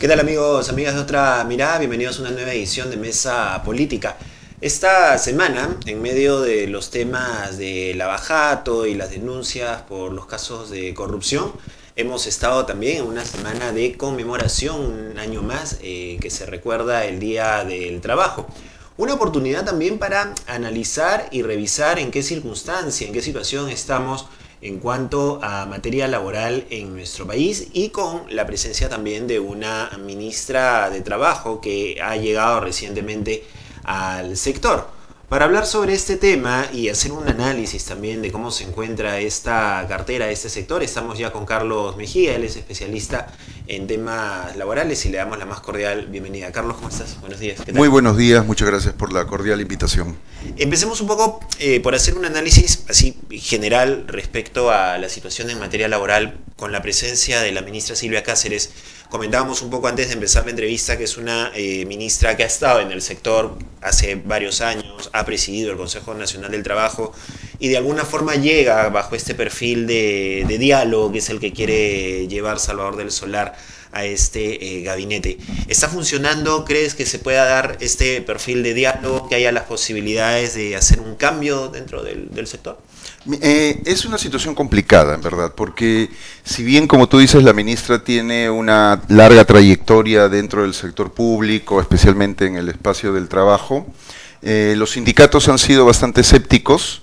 ¿Qué tal amigos, amigas de Otra Mirada? Bienvenidos a una nueva edición de Mesa Política. Esta semana, en medio de los temas de lavajato y las denuncias por los casos de corrupción, hemos estado también en una semana de conmemoración, un año más, que se recuerda el Día del Trabajo. Una oportunidad también para analizar y revisar en qué circunstancia, en qué situación estamos en cuanto a materia laboral en nuestro país, y con la presencia también de una ministra de Trabajo que ha llegado recientemente al sector. Para hablar sobre este tema y hacer un análisis también de cómo se encuentra esta cartera, este sector, estamos ya con Carlos Mejía. Él es especialista en temas laborales y le damos la más cordial bienvenida. Carlos, ¿cómo estás? Buenos días. ¿Qué tal? Muy buenos días, muchas gracias por la cordial invitación. Empecemos un poco por hacer un análisis así general respecto a la situación en materia laboral con la presencia de la ministra Silvia Cáceres. Comentábamos un poco antes de empezar la entrevista que es una ministra que ha estado en el sector hace varios años, ha presidido el Consejo Nacional del Trabajo y de alguna forma llega bajo este perfil de diálogo que es el que quiere llevar Salvador del Solar a este gabinete. ¿Está funcionando? ¿Crees que se pueda dar este perfil de diálogo, que haya las posibilidades de hacer un cambio dentro del sector? Es una situación complicada, en verdad, porque si bien, como tú dices, la ministra tiene una larga trayectoria dentro del sector público, especialmente en el espacio del trabajo, los sindicatos han sido bastante escépticos.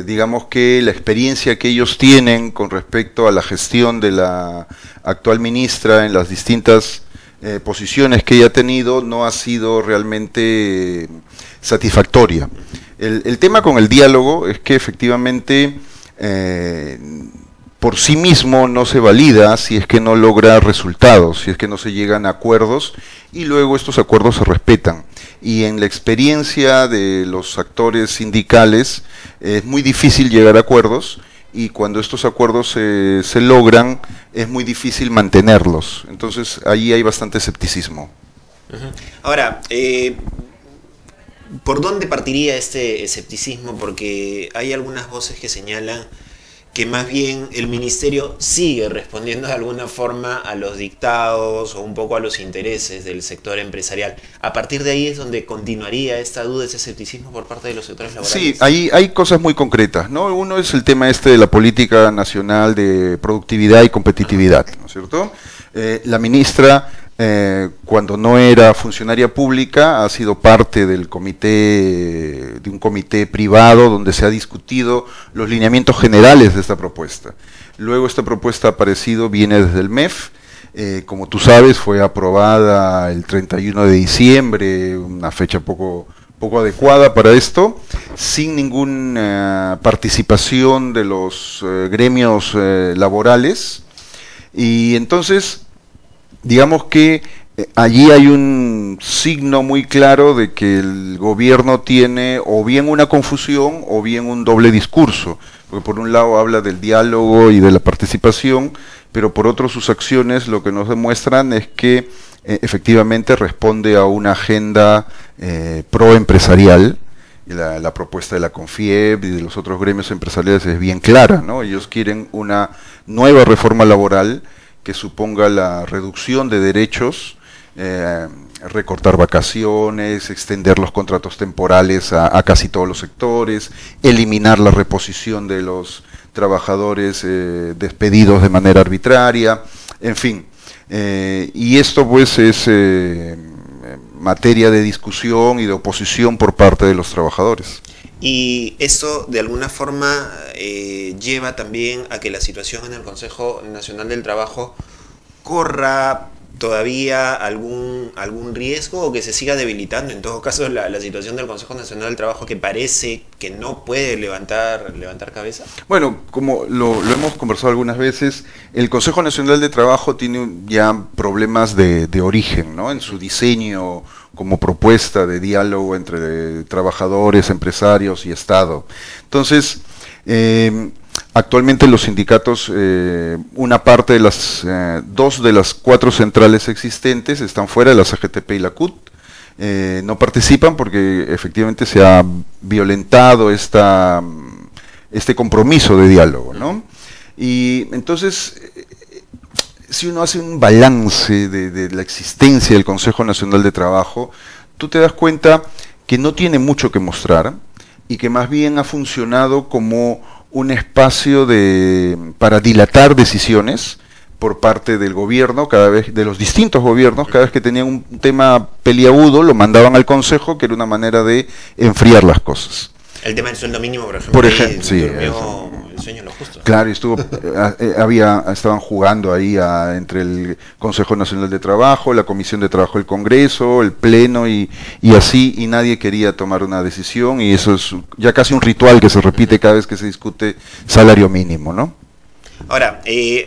Digamos que la experiencia que ellos tienen con respecto a la gestión de la actual ministra en las distintas posiciones que ella ha tenido no ha sido realmente satisfactoria. El tema con el diálogo es que efectivamente por sí mismo no se valida si es que no logra resultados, si es que no se llegan a acuerdos y luego estos acuerdos se respetan. Y en la experiencia de los actores sindicales es muy difícil llegar a acuerdos, y cuando estos acuerdos se logran es muy difícil mantenerlos. Entonces ahí hay bastante escepticismo. Ahora, ¿por dónde partiría este escepticismo? Porque hay algunas voces que señalan que más bien el ministerio sigue respondiendo de alguna forma a los dictados o un poco a los intereses del sector empresarial. A partir de ahí es donde continuaría esta duda, ese escepticismo por parte de los sectores laborales. Sí, hay cosas muy concretas, ¿no? Uno es el tema de la política nacional de productividad y competitividad, ¿no es cierto? La ministra, cuando no era funcionaria pública, ha sido parte del comité, de un comité privado donde se ha discutido los lineamientos generales de esta propuesta. Luego esta propuesta ha aparecido, viene desde el MEF, como tú sabes, fue aprobada el 31 de diciembre, una fecha poco adecuada para esto, sin ninguna participación de los gremios laborales, y entonces digamos que allí hay un signo muy claro de que el gobierno tiene o bien una confusión o bien un doble discurso, porque por un lado habla del diálogo y de la participación, pero por otro sus acciones lo que nos demuestran es que efectivamente responde a una agenda proempresarial. La propuesta de la CONFIEP y de los otros gremios empresariales es bien clara, ¿no? Ellos quieren una nueva reforma laboral que suponga la reducción de derechos, recortar vacaciones, extender los contratos temporales a casi todos los sectores, eliminar la reposición de los trabajadores despedidos de manera arbitraria, en fin. Y esto pues es materia de discusión y de oposición por parte de los trabajadores. Y esto de alguna forma lleva también a que la situación en el Consejo Nacional del Trabajo corra todavía algún riesgo, o que se siga debilitando en todo caso la situación del Consejo Nacional del Trabajo, que parece que no puede levantar cabeza. Bueno, como lo hemos conversado algunas veces, el Consejo Nacional de Trabajo tiene ya problemas de origen, ¿no? En su diseño como propuesta de diálogo entre trabajadores, empresarios y Estado. Entonces, actualmente los sindicatos, una parte de las, 2 de las 4 centrales existentes están fuera de la CGTP y la CUT, no participan porque efectivamente se ha violentado este compromiso de diálogo, ¿no? Y entonces si uno hace un balance de la existencia del Consejo Nacional de Trabajo, tú te das cuenta que no tiene mucho que mostrar y que más bien ha funcionado como un espacio para dilatar decisiones por parte del gobierno, de los distintos gobiernos, cada vez que tenían un tema peliagudo, lo mandaban al Consejo, que era una manera de enfriar las cosas. El tema del sueldo mínimo, por ejemplo, sí, durmió el sueño de los justos. Claro, y estaban jugando ahí entre el Consejo Nacional de Trabajo, la Comisión de Trabajo del Congreso, el Pleno y así, y nadie quería tomar una decisión, y eso es ya casi un ritual que se repite cada vez que se discute salario mínimo, ¿no? Ahora,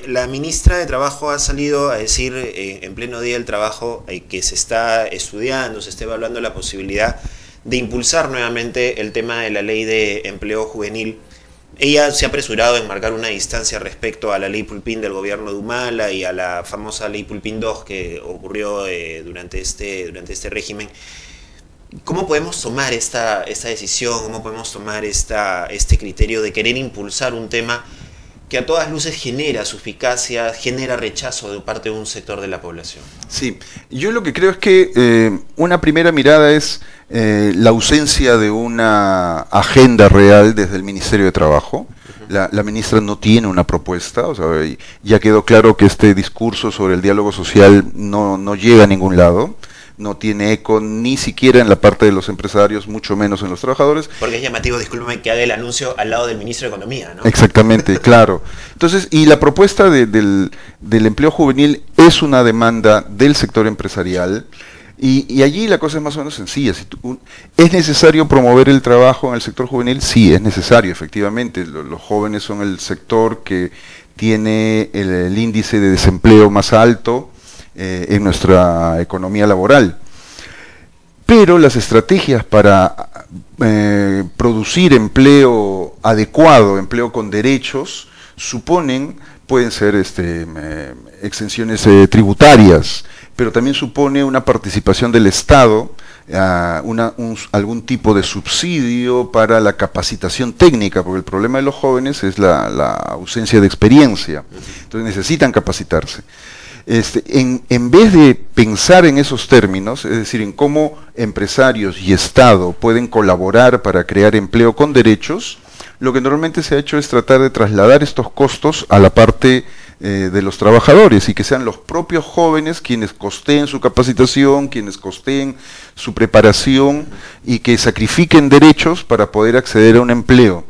la ministra de Trabajo ha salido a decir en pleno día del trabajo que se está estudiando, se está evaluando la posibilidad de impulsar nuevamente el tema de la ley de empleo juvenil. Ella se ha apresurado en marcar una distancia respecto a la ley Pulpín del gobierno de Humala y a la famosa ley Pulpín 2 que ocurrió durante este régimen. ¿Cómo podemos tomar esta decisión? ¿Cómo podemos tomar este criterio de querer impulsar un tema que a todas luces genera suspicacia, genera rechazo de parte de un sector de la población? Sí, yo lo que creo es que una primera mirada es la ausencia de una agenda real desde el Ministerio de Trabajo. La ministra no tiene una propuesta, o sea, ya quedó claro que este discurso sobre el diálogo social no llega a ningún lado. No tiene eco ni siquiera en la parte de los empresarios, mucho menos en los trabajadores. Porque es llamativo, discúlpame, que haga el anuncio al lado del ministro de Economía, ¿no? Exactamente, claro. Entonces, y la propuesta del empleo juvenil es una demanda del sector empresarial, y allí la cosa es más o menos sencilla. ¿Es necesario promover el trabajo en el sector juvenil? Sí, es necesario, efectivamente. Los jóvenes son el sector que tiene el índice de desempleo más alto en nuestra economía laboral. Pero las estrategias para producir empleo adecuado, empleo con derechos, pueden ser exenciones tributarias, pero también supone una participación del Estado, algún tipo de subsidio para la capacitación técnica, porque el problema de los jóvenes es la ausencia de experiencia, entonces necesitan capacitarse. En vez de pensar en esos términos, es decir, en cómo empresarios y Estado pueden colaborar para crear empleo con derechos, lo que normalmente se ha hecho es tratar de trasladar estos costos a la parte de los trabajadores, y que sean los propios jóvenes quienes costeen su capacitación, quienes costeen su preparación, y que sacrifiquen derechos para poder acceder a un empleo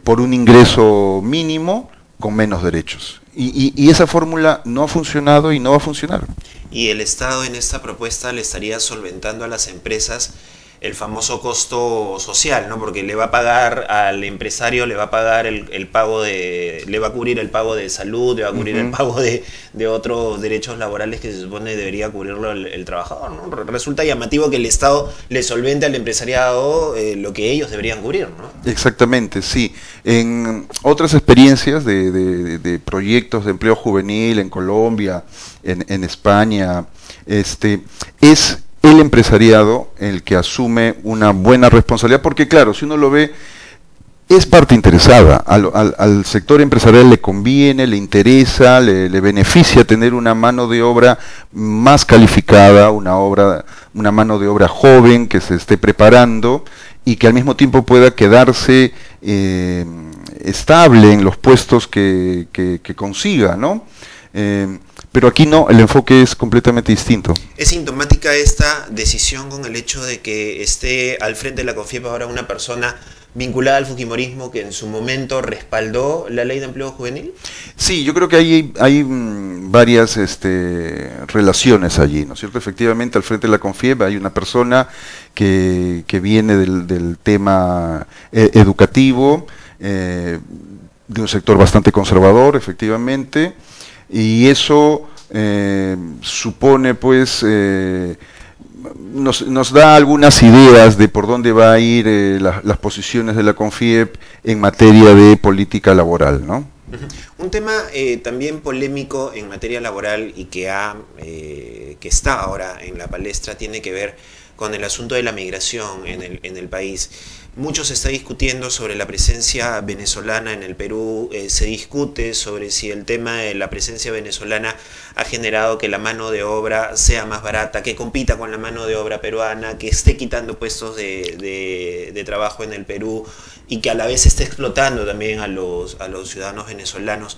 por un ingreso mínimo con menos derechos. Y esa fórmula no ha funcionado y no va a funcionar. Y el Estado en esta propuesta le estaría solventando a las empresas el famoso costo social, ¿no? Porque le va a pagar al empresario, le va a pagar le va a cubrir el pago de salud, le va a cubrir el pago de otros derechos laborales que se supone debería cubrirlo el trabajador, ¿no? Resulta llamativo que el Estado le solvente al empresariado lo que ellos deberían cubrir, ¿no? Exactamente, sí. En otras experiencias de proyectos de empleo juvenil en Colombia, en España, es el empresariado el que asume una buena responsabilidad, porque claro, si uno lo ve, es parte interesada, al sector empresarial le conviene, le interesa, le beneficia tener una mano de obra más calificada, una mano de obra joven que se esté preparando y que al mismo tiempo pueda quedarse estable en los puestos que consiga, ¿no? Pero aquí no, el enfoque es completamente distinto. ¿Es sintomática esta decisión con el hecho de que esté al frente de la CONFIEP ahora una persona vinculada al fujimorismo que en su momento respaldó la ley de empleo juvenil? Sí, yo creo que hay varias relaciones allí, ¿no es cierto? Efectivamente, al frente de la CONFIEP hay una persona que viene del tema educativo, de un sector bastante conservador, efectivamente, y eso supone, pues, nos da algunas ideas de por dónde va a ir las posiciones de la CONFIEP en materia de política laboral, ¿no? Un tema también polémico en materia laboral y que está ahora en la palestra tiene que ver con el asunto de la migración en el país. mucho se está discutiendo sobre la presencia venezolana en el Perú. Se discute sobre si el tema de la presencia venezolana ha generado que la mano de obra sea más barata, que compita con la mano de obra peruana, que esté quitando puestos de trabajo en el Perú y que a la vez esté explotando también a los ciudadanos venezolanos.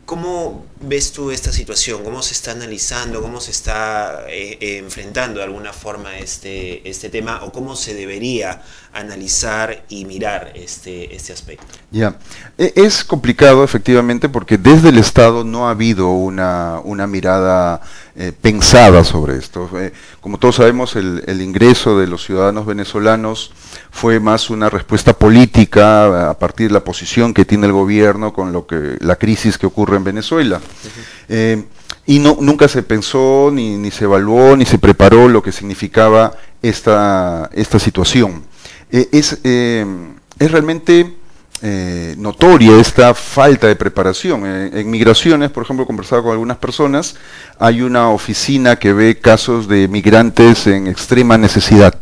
¿Cómo ves tú esta situación? ¿Cómo se está analizando? ¿Cómo se está enfrentando de alguna forma este tema? ¿O cómo se debería analizar y mirar este aspecto? Ya, es complicado efectivamente porque desde el Estado no ha habido una mirada pensada sobre esto. Como todos sabemos, el ingreso de los ciudadanos venezolanos fue más una respuesta política a partir de la posición que tiene el gobierno con la crisis que ocurre en Venezuela. Y nunca se pensó, ni se evaluó, ni se preparó lo que significaba esta situación. Es realmente notoria esta falta de preparación. En migraciones, por ejemplo, he conversado con algunas personas, hay una oficina que ve casos de migrantes en extrema necesidad.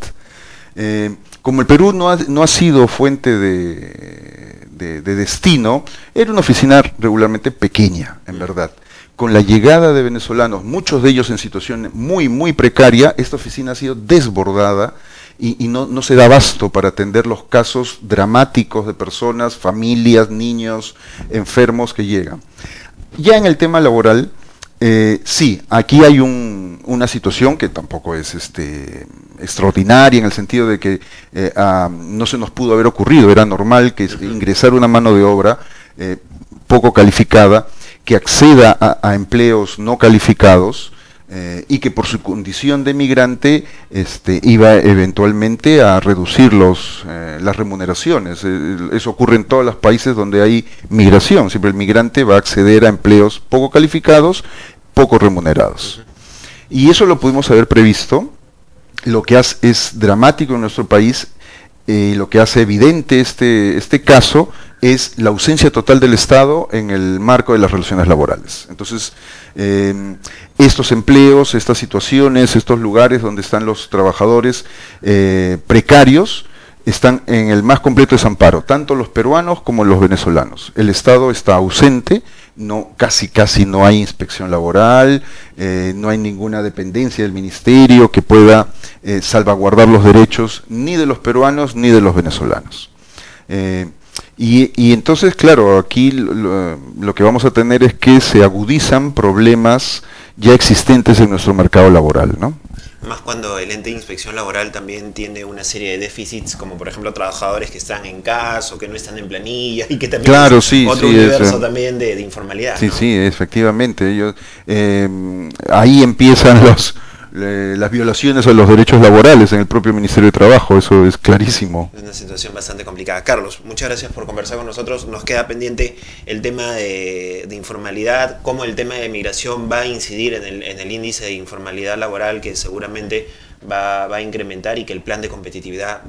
Como el Perú no ha sido fuente de destino, era una oficina regularmente pequeña, en verdad. Con la llegada de venezolanos, muchos de ellos en situación muy, muy precaria, esta oficina ha sido desbordada y no se da abasto para atender los casos dramáticos de personas, familias, niños, enfermos que llegan. Ya en el tema laboral, sí, aquí hay una situación que tampoco es extraordinaria en el sentido de que no se nos pudo haber ocurrido, era normal que ingresara una mano de obra poco calificada, que acceda a empleos no calificados y que por su condición de migrante iba eventualmente a reducir las remuneraciones. Eso ocurre en todos los países donde hay migración, siempre el migrante va a acceder a empleos poco calificados, poco remunerados. Y eso lo pudimos haber previsto. Lo que es dramático en nuestro país, lo que hace evidente este caso, es la ausencia total del Estado en el marco de las relaciones laborales. Entonces, estos empleos, estas situaciones, estos lugares donde están los trabajadores precarios, están en el más completo desamparo, tanto los peruanos como los venezolanos. El Estado está ausente, casi no hay inspección laboral, no hay ninguna dependencia del ministerio que pueda salvaguardar los derechos ni de los peruanos ni de los venezolanos. Y entonces, claro, aquí lo que vamos a tener es que se agudizan problemas ya existentes en nuestro mercado laboral, ¿no? Más cuando el ente de inspección laboral también tiene una serie de déficits, como por ejemplo trabajadores que están en casa o que no están en planilla y que también claro, es otro universo también de informalidad. Sí, ¿no? sí, efectivamente. Ahí empiezan las violaciones a los derechos laborales en el propio Ministerio de Trabajo, eso es clarísimo. Es una situación bastante complicada. Carlos, muchas gracias por conversar con nosotros. Nos queda pendiente el tema de informalidad, cómo el tema de migración va a incidir en el índice de informalidad laboral, que seguramente va a incrementar, y que el plan de competitividad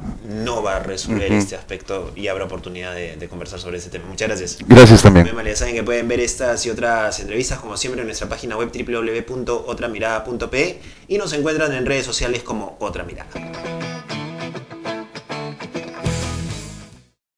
no va a resolver este aspecto, y habrá oportunidad de conversar sobre ese tema. Muchas gracias. Gracias también. Ya saben que pueden ver estas y otras entrevistas, como siempre, en nuestra página web www.otramirada.pe, y nos encuentran en redes sociales como Otra Mirada.